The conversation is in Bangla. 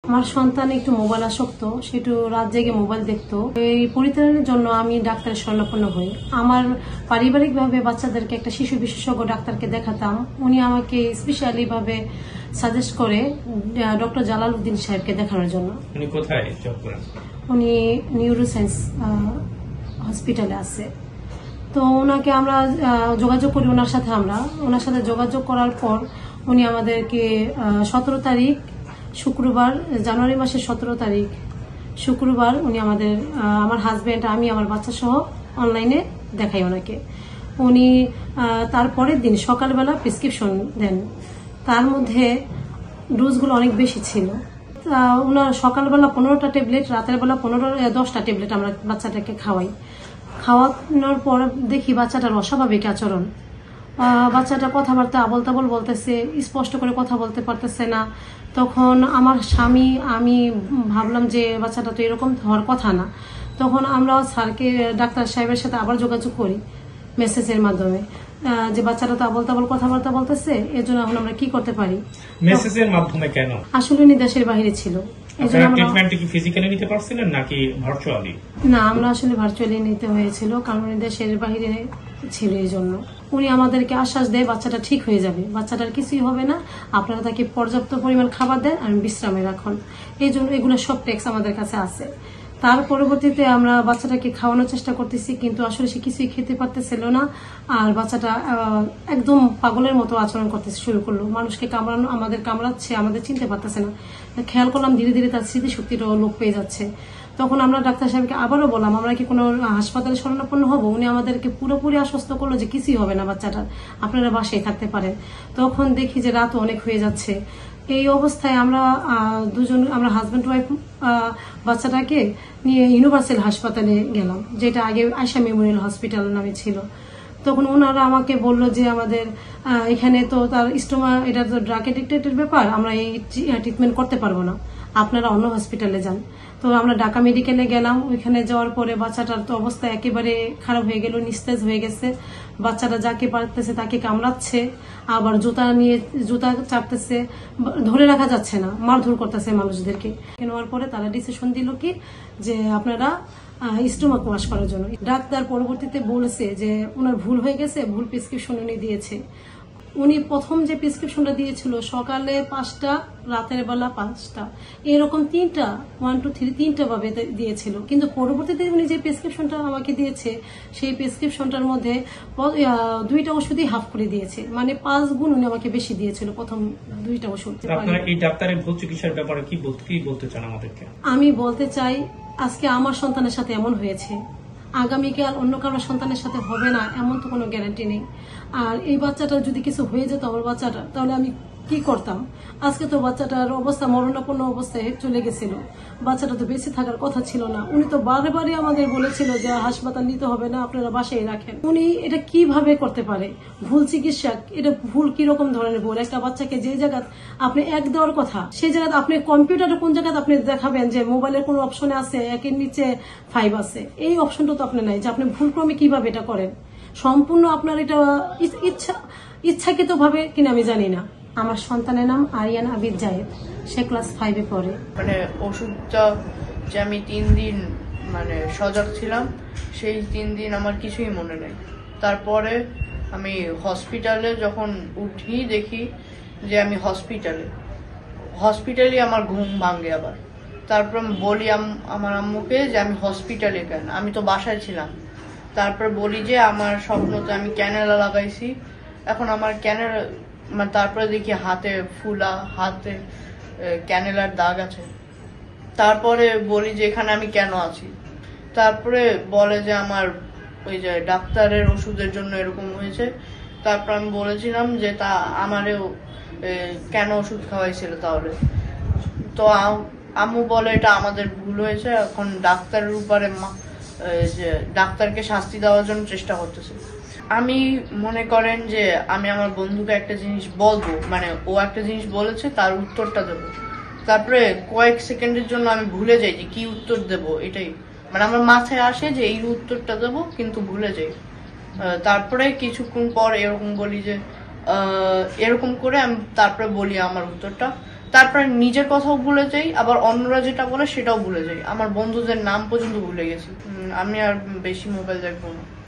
আমার সন্তান একটু মোবাইল আসক্ত, সে একটু রাত জেগে মোবাইল দেখতো। এই পরিত্রাণের জন্য আমি ডাক্তারের শরণাপন্ন হই। আমার পারিবারিকভাবে বাচ্চাদেরকে একটা শিশু বিশেষজ্ঞ ডাক্তারকে দেখাতাম। উনি আমাকে স্পেশালি ভাবে সাজেস্ট করে ডক্টর জালালউদ্দিন সাহেবকে দেখানোর জন্য। উনি কোথায় জব করেন? উনি নিউরোসায়েন্স হসপিটালে আছে। তো ওনাকে আমরা যোগাযোগ করি, ওনার সাথে যোগাযোগ করার পর উনি আমাদেরকে 17 তারিখ শুক্রবার, জানুয়ারি মাসের 17 তারিখ শুক্রবার উনি আমার হাজবেন্ড, আমি, আমার বাচ্চা সহ অনলাইনে দেখাই ওনাকে। উনি তারপরের দিন সকালবেলা প্রেসক্রিপশন দেন। তার মধ্যে ডোজগুলো অনেক বেশি ছিল। ওনার সকালবেলা 15টা ট্যাবলেট, রাতের বেলা 10টা ট্যাবলেট আমরা বাচ্চাটাকে খাওয়ানোর পর দেখি বাচ্চাটার অস্বাভাবিক আচরণ। বাচ্চাটা কথাবার্তা আবল তাবল বলতেছে, স্পষ্ট করে কথা বলতে পারতেছে না। তখন আমার স্বামী, আমি ভাবলাম যে বাচ্চাটা তো এরকম হওয়ার কথা না। তখন আমরা স্যারকে, ডাক্তার সাহেবের সাথে আবার যোগাযোগ করি মেসেজের মাধ্যমে, যে বাচ্চাটা তো আবল তাবল কথাবার্তা বলতেছে, এর জন্য এখন আমরা কি করতে পারি। মেসেজের মাধ্যমে কেন? আসলে উনি দেশের বাইরে ছিল। না, আমরা আসলে ভার্চুয়ালি নিতে হয়েছিল, কারণ উনি দেশের বাইরে ছিল। এই জন্য উনি আমাদেরকে আশ্বাস দেয় বাচ্চাটা ঠিক হয়ে যাবে, বাচ্চাটার কিছুই হবে না, আপনারা তাকে পর্যাপ্ত পরিমাণ খাবার দেন আর বিশ্রামে রাখুন। এই জন্য এগুলো সব টেক্স আমাদের কাছে আছে। তার পরবর্তীতে আমরা বাচ্চাটাকে খাওয়ানোর চেষ্টা করতেছি, কিন্তু আসলে সে কিছুই খেতে পারতেছিল না। আর বাচ্চাটা একদম পাগলের মতো আচরণ করতে শুরু করলো, মানুষকে কামড়াচ্ছে, আমাদের চিনতে পারতেছে না। খেয়াল করলাম ধীরে ধীরে তার স্মৃতিশক্তিটাও লোপ পেয়ে যাচ্ছে। তখন আমরা ডাক্তার সাহেবকে আবারও বললাম আমরা কি কোনো হাসপাতালে শরণাপন্ন হবো। উনি আমাদেরকে পুরোপুরি আশ্বস্ত করলো যে কিছুই হবে না বাচ্চাটার, আপনারা বাসায় থাকতে পারেন। তখন দেখি যে রাত অনেক হয়ে যাচ্ছে। এই অবস্থায় আমরা আমরা হাজব্যান্ড ওয়াইফ বাচ্চাটাকে নিয়ে ইউনিভার্সাল হাসপাতালে গেলাম, যেটা আগে আয়শা মেমোরিয়াল হসপিটাল নামে ছিল। তখন ওনারা আমাকে বলল যে আমাদের এখানে তো তার স্টোমা, এটা তো ড্রাগ এডিক্টেডের ব্যাপার, আমরা এই ট্রিটমেন্ট করতে পারবো না, আপনারা অন্য হসপিটালে যান। তো আমরা ঢাকা মেডিকেলে গেলাম। ওইখানে যাওয়ার পরে বাচ্চাটার তো অবস্থা একেবারে খারাপ হয়ে গেল, নিস্তেজ হয়ে গেছে। বাচ্চাটা যাকে পারতেছে তাকে কামড়াচ্ছে, আবার জুতা চাপতেছে, ধরে রাখা যাচ্ছে না, মারধর করতেছে মানুষদেরকে। নেওয়ার পরে তারা ডিসিশন দিল কি যে আপনারা স্টোমাক ওয়াশ করার জন্য। ডাক্তার পরবর্তীতে বলেছে যে ওনার ভুল হয়ে গেছে, ভুল প্রেসক্রিপশন উনি দিয়েছে। উনি প্রথম যে প্রেসক্রিপশনটা দিয়েছিল সকালে 5টা, রাতের বেলা 5টা, এরকম 3টা 1 2 3 3টা ভাবে দিয়েছিল। কিন্তু পরবর্তীতে উনি যে প্রেসক্রিপশনটা আমাকে দিয়েছে, সেই প্রেসক্রিপশনটার মধ্যে 2টা ওষুধই হাফ করে দিয়েছে, মানে 5 গুণ উনি আমাকে বেশি দিয়েছিল প্রথম 2টা ওষুধ। আপনারা এই ডাক্তারের ভুল চিকিৎসার ব্যাপারে কি বলতে চান আমাদেরকে? আমি বলতে চাই, আজকে আমার সন্তানের সাথে এমন হয়েছে, আগামীকাল অন্য কারোর সন্তানের সাথে হবে না এমন তো কোনো গ্যারান্টি নেই। আর এই বাচ্চাটা যদি কিছু হয়ে যেত আমার বাচ্চাটা, তাহলে আমি কি করতাম? আজকে তো বাচ্চাটার অবস্থা মরণাপন্ন অবস্থায় চলে গেছিল, বাচ্চাটা তো বেঁচে থাকার কথা ছিল না। উনি তো বারে বারে আমাদের বলেছিল যে হাসপাতাল নিতে হবে না, আপনারা বাসায় রাখেন। উনি এটা কিভাবে করতে পারে? ভুল চিকিৎসা, এটা ভুল কিরকম ধরনের ভুল? একটা বাচ্চাকে যে জায়গা আপনি 1 দেওয়ার কথা, সেই জায়গায় আপনি কম্পিউটারে কোন জায়গায় আপনি দেখাবেন যে মোবাইলের কোন অপশনে আছে 1-এর নিচে 5 আছে, এই অপশনটা তো আপনি নাই, যে আপনি ভুলক্রমে কিভাবে এটা করেন। সম্পূর্ণ আপনার এটা ইচ্ছাকৃত ভাবে কিনা আমি জানি না। আমার সন্তানের নাম আরিয়ান আবিদ জায়েদ, সে ক্লাস 5-এ পড়ে। মানে ওষুধটা যে আমি 3 দিন মানে সজাগ ছিলাম, সেই 3 দিন আমার কিছুই মনে নেই। তারপরে আমি হসপিটালে যখন উঠি দেখি যে আমি হসপিটালে আমার ঘুম ভাঙে আবার। তারপর আমি বলি আমার আম্মুকে যে আমি হসপিটালে কেন, আমি তো বাসায় ছিলাম। তারপর বলি যে আমার স্বপ্নতে আমি ক্যানেলা লাগাইছি, এখন আমার ক্যানেলা, তারপরে দেখি হাতে ফুলা, হাতে ক্যানেলার দাগ আছে। তারপরে বলি যে এখানে আমি কেন আছি। তারপরে বলে যে আমার ওই যে ডাক্তারের ওষুধের জন্য এরকম হয়েছে। তারপর আমি বলেছিলাম যে তা আমারেও কেন ওষুধ খাওয়াইছিল তাহলে। তো আম্মু বলে এটা আমাদের ভুল হয়েছে, এখন ডাক্তারের উপরে যে ডাক্তারকে শাস্তি দেওয়ার জন্য চেষ্টা করতেছে। আমি মনে করেন যে আমি আমার বন্ধুকে একটা জিনিস বলবো, মানে ও একটা জিনিস বলেছে তার উত্তরটা দেবো, তারপরে কয়েক সেকেন্ডের জন্য আমি ভুলে যাই যে কি উত্তর দেব। এটাই মানে আমার মাথায় আসে যে এই উত্তরটা দেবো, কিন্তু ভুলে যাই। তারপরে কিছুক্ষণ পর এরকম বলি যে এরকম করে আমি তারপরে বলি আমার উত্তরটা। তারপরে নিজের কথাও ভুলে যাই, আবার অন্যরা যেটা বলে সেটাও ভুলে যাই। আমার বন্ধুদের নাম পর্যন্ত ভুলে গেছি। আমি আর বেশি মোবাইল দেখবো না।